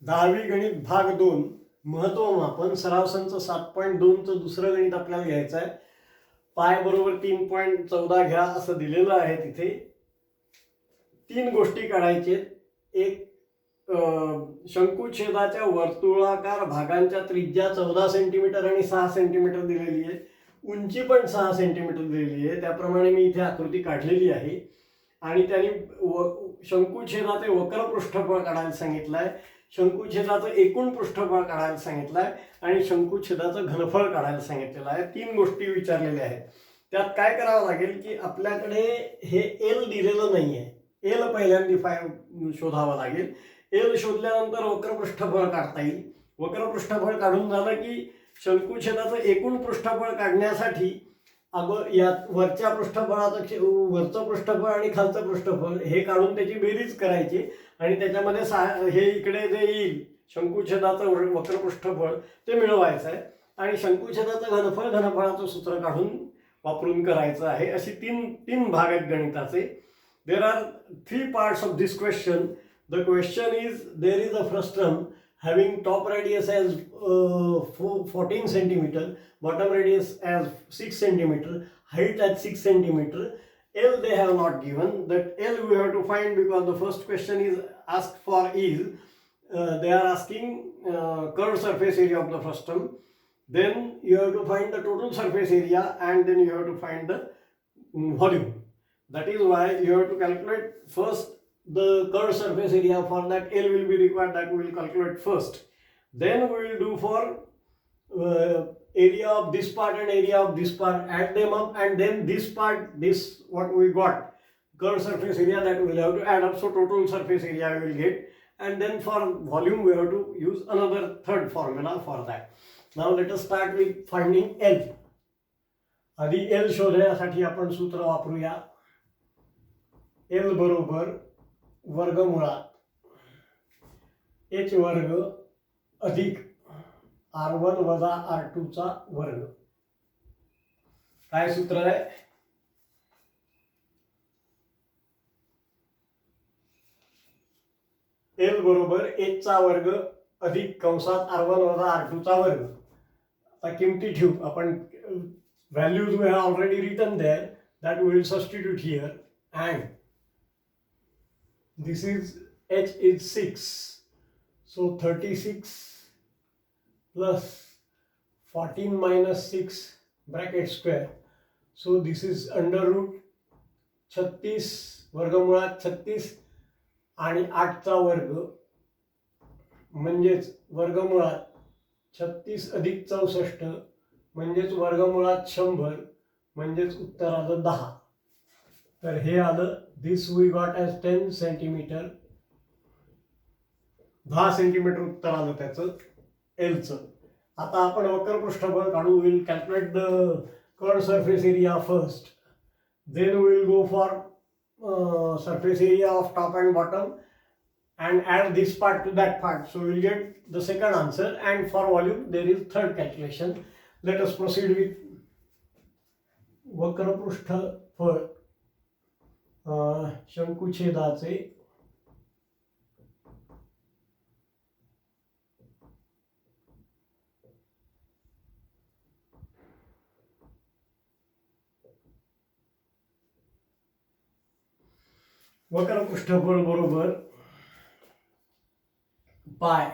10वी गणित भाग 2 महत्वमापन सराव संच 7.2चं दुसरं गणित आपल्याला घ्यायचं आहे. पाय बरोबर 3.14 घ्या असं दिलेलं आहे. तिथे 3 गोष्टी काढायचे. एक शंकुछेदाच्या वर्तुळाकार भागांच्या त्रिज्या 14 सेंटीमीटर आणि 6 सेंटीमीटर दिलेली आहे. उंची पण 6 सेंटीमीटर दिलेली आहे. त्याप्रमाणे मी इथे आकृती काढलेली आहे. आणि त्यांनी शंकुछेदाचे वक्र पृष्ठफळ काढायला सांगितलं आहे, शंकुछेदाचं एकूण पृष्ठफळ काढायला सांगितलं आहे आणि शंकुछेदाचं घनफळ काढायला सांगितलेलं आहे. 3 गोष्टी विचारलेल्या आहेत. त्यात काय करावं लागेल की आपल्याकडे हे एल दिलेलं नाही आहे. एल पहिल्यांदा शोधावं लागेल. एल शोधल्यानंतर वक्र पृष्ठफळ काढता येईल. वक्र पृष्ठफळ काढून झालं की शंकुछेदाचं एकूण पृष्ठफळ काढण्यासाठी यात वरच्या पृष्ठफळाचं वरचं पृष्ठफळ आणि खालचं पृष्ठफळ हे काढून त्याची बेरीज करायची आणि त्याच्यामध्ये हे इकडे जे येईल शंकुछेदाचं वक्र पृष्ठफळ ते मिळवायचं आहे आणि शंकुछेदाचं घनफळाचं सूत्र काढून वापरून करायचं आहे. अशी तीन भाग आहेत गणिताचे. There are 3 parts of this question. The question is there is a frustum having top radius as 14 centimeter, bottom radius as 6 centimeter, height at 6 centimeter. L they have not given. That L we have to find because the first question is asked for is they are asking curved surface area of the frustum. Then you have to find the total surface area and then you have to find the volume. That is why you have to calculate first the curved surface area. For that L will be required, that we will calculate first. Then we will do for area of this part and area of this part, add them up, and then this part, this what we got curved surface area, that we will have to add up, so total surface area we will get. And then for volume we have to use another third formula for that. Now let us start with finding L. आधी L शोधण्यासाठी आपण सूत्र वापरूया. L बरोबर वर्गमुळात h वर्ग अधिक r1 वजा r2 चा वर्ग. काय सूत्र आहे? L बरोबर h चा वर्ग अधिक कंसात r1 वजा r2 चा वर्ग. आता किमती ठेवू आपण. Values we have already written there, that we will substitute here. And this is h is 6, so 36 plus 14 minus 6 bracket square, so this is under root 36 वर्गमुळात 36 आणि 8 चा वर्ग म्हणजेच वर्गमुळात 36 अधिक 64 म्हणजेच वर्गमुळात 100 म्हणजेच उत्तर आलं 10. तर हे आलं. This we got as 10 centimetre. 10 centimetre उत्तर आलं त्याचं एलचं. आता आपण वक्र पृष्ठफळ काढू. Will calculate the curved surface area first. Then we will go for surface area of top and bottom and add this part to that part, so we will get the second answer. And for volume there is third calculation. Let us proceed with वक्र पृष्ठफळ शंकुछेदाचे वक्र पृष्ठफळ बरोबर पाय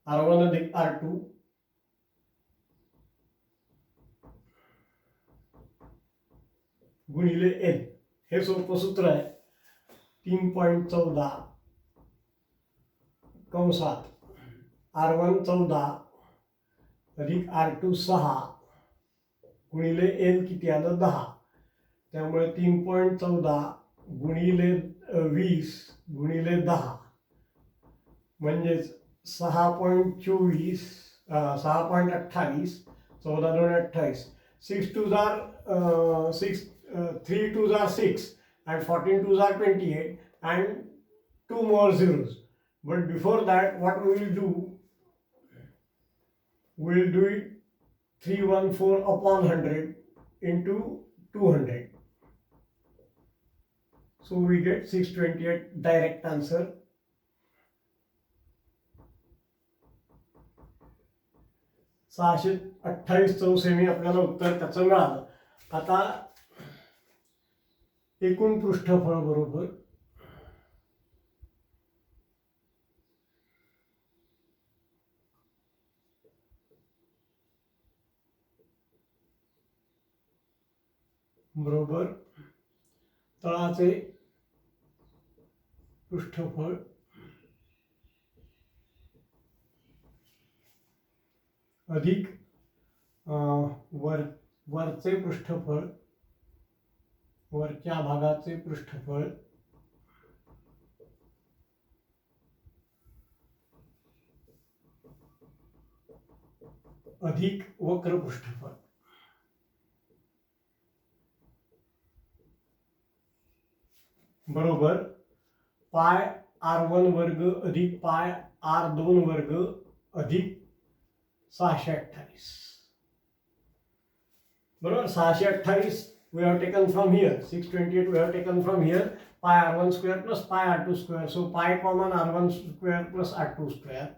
r1 अधिक r2 गुणिले L. हे सोपं सूत्र आहे. 3.14 कंसात r1 14 अधिक r2 6 गुणिले L किती आलं 10. त्यामुळे 3.14 गुणिले 20 गुणिले 10 म्हणजेच 6.24 6.28 14 2 28. 6 2 are 6 3 2s are 6 and 14 2s are 28 and 2 more zeros. But before that what we will do, we will do it 314 upon 100 into 200. So we get 628 direct answer. 628 चौसेमी आपल्याला उत्तर त्याचं मिळालं. आता एकूण पृष्ठफळ बरोबर तळाचे पृष्ठफळ अधिक वरचे पृष्ठफळ, वरच्या भागाचे पृष्ठफळ अधिक वक्र पृष्ठफळ बरोबर पाय r1 वर्ग अधिक पाय r2 वर्ग अधिक 628. बरोबर 628 we have taken from here, 628 we have taken from here, pi r1 square plus pi r2 square, so pi common r1 square plus r2 square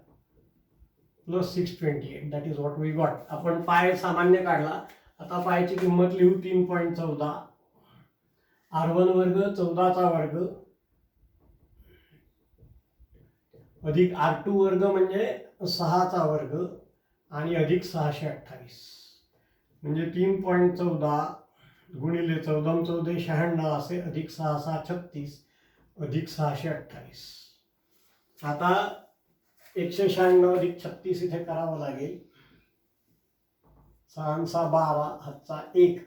plus 628, that is what we got. आपण पाय सामान्य काढला. आता पायची किंमत लिहू 3.14, r1 वर्ग 14 चा वर्ग अधिक r2 वर्ग म्हणजे 6 चा वर्ग आणि अधिक 628 म्हणजे 3.14 गुणिले 14 14 96 असे अधिक 6 6 36 अधिक 628. आता 196 अधिक 36 इथे करावं लागेल. 6 6 12 हातचा 1,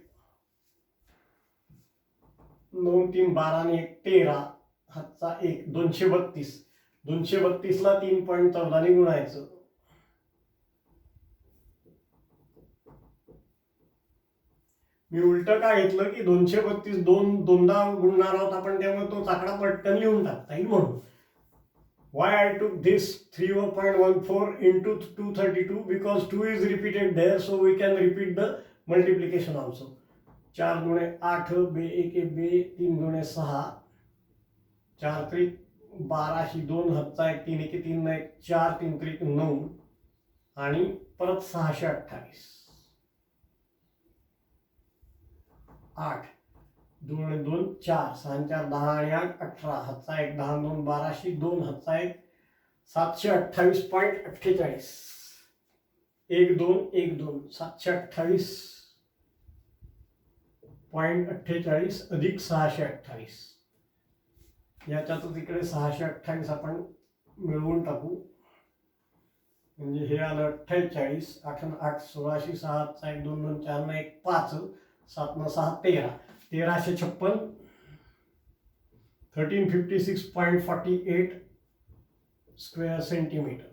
9 3 12 आणि 1 13 हातचा 1, 232. 232 ला 3.14 ने गुणायचं. मी उलट काय घेतलं की 232 दोनदा गुणणार आहोत आपण, त्यामुळे तो आकडा पटकन लिहून टाकता येईल म्हणून. Why I took this 3.14 into 232 because 2 is repeated there, so we can repeat the multiplication also. 4 दुणे 8 बे 1 बे 3 दुणे 6 4 त्रिक 12 शी 2 हातचा 1 3 1 3 1 4 3 त्रिक 9 आणि परत 628. 8 2 2 4 6 4 10 आणि 8 18 हातचा 1 10 2 12 शी 2 हातचा 1 728.48 1 2 1 2 728.48 अधिक 628. याच्यातच इकडे 628 आपण मिळवून टाकू म्हणजे हे आलं 48. 8 8 16 6 1 2 2 4 1 5 7 6 13 1356 1356.48 स्क्वेअर सेंटीमीटर.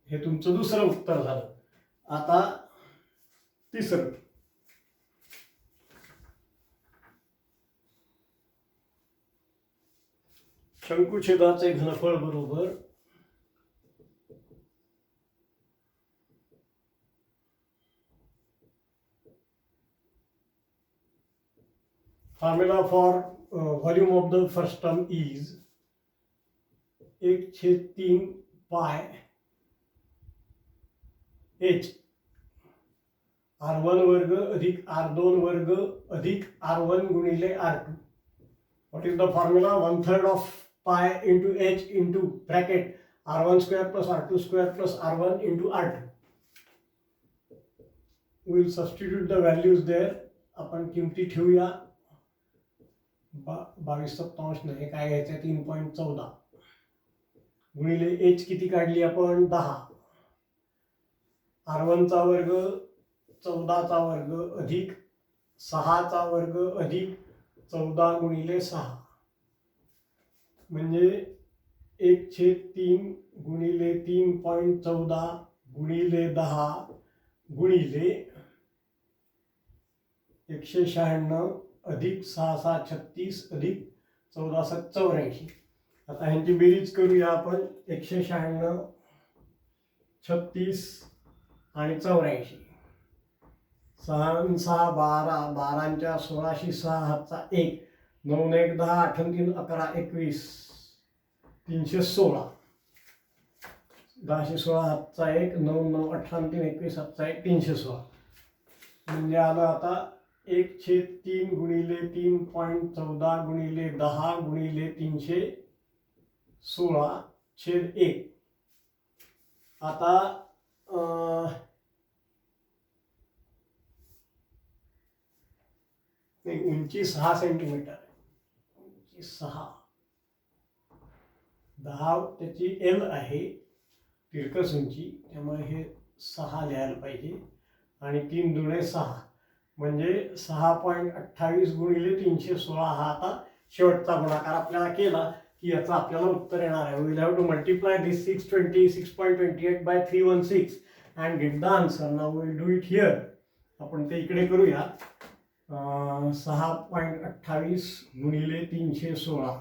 हे तुमचं दुसरं उत्तर झालं. आता तिसरं. शंकुछेदाचे घनफळ बरोबर formula for volume of the first term is 1/3 pi h r1 वर्ग अधिक r2 वर्ग अधिक r1 गुणिले r2. What is the formula? 1/3 of pi into h into bracket r1 square plus r2 square plus r1 into r2. We will substitute the values there. आपण किमती ठेवूया. 22/7 नाही काय घ्यायचं 3.14 गुणिले h किती काढली आपण 10. r1 चा वर्ग 14 चा वर्ग अधिक 6 चा वर्ग अधिक 14 गुणिले 6 म्हणजे 1/3 गुणिले 3.14 गुणिले 10 गुणिले 196 अधिक 6 6 36 अधिक 14 7 84. आता ह्यांची बेरीज करूया आपण. 196 36 आणि 84. 6 6 12 12 16 6 हातचा 1 9 1 10 8 3 11 21 316. 1016 हातचा 1, 9 9 18 3 21 हातचा 1, 316. म्हणजे आलं आता 1/3 गुणिले 3.14 गुणिले 10 गुणिले 316/1. आता उंची 6 सेंटीमीटर आहे. उंची 6, 10 त्याची एल आहे तिरकस उंची, त्यामुळे हे 6 लिहायला पाहिजे. आणि 3 दुणे 6 म्हणजे 6.28 गुणिले 316. हा आता शेवटचा गुणाकार आपल्याला केला की याचं आपल्याला उत्तर येणार आहे. We will have to multiply this 626.28 by 316 and get the answer. Now we will do it here. आपण ते इकडे करूया. 6.28 गुणिले 316.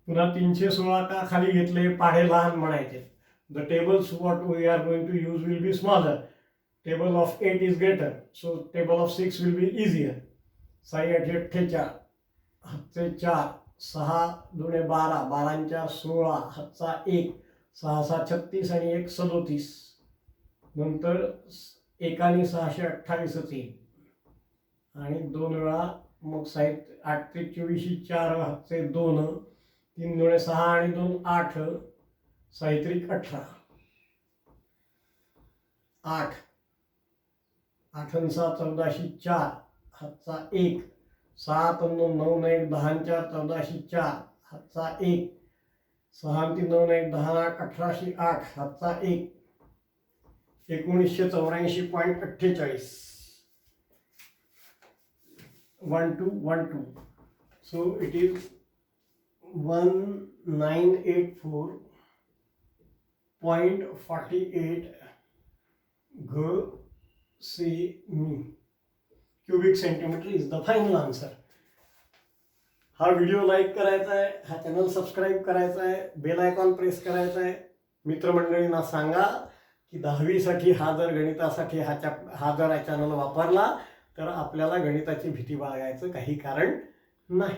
पुन्हा 316 का खाली घेतले, पाढे लहान म्हणायचे. The tables what we are going to use will be smaller. Table of 8 is greater, so table of 6 will be easier. 6 8 48 हातचे 4, 6 दुणे 12, 12 4 16 हातचा 1, 6 6 36 आणि 1 37. नंतर 1 आणि 628 येईल आणि 2 वेळा मग 8 ते 24 4 हातचे 2, 3 दुणे 6 आणि 2 8, 6 18. 8 8 आणि 6 14/4 हातचा 1, 7 आणि 9 9 1 10 4 14/4 हातचा 1, 6 आणि 9 1 10 8 18/8 हातचा 1. 1984.48. 1 2 1 2. So it is 1984.48 g/mi. Cubic centimetre is the final answer. हा व्हिडिओ लाईक करायचा आहे, हा चॅनल सबस्क्राईब करायचा आहे, बेल आयकॉन प्रेस करायचा आहे. मित्रमंडळींना सांगा की 10वीसाठी हा जर गणितासाठी हा जर चॅनल वापरला तर आपल्याला गणिताची भीती बाळगायचं काही कारण नाही.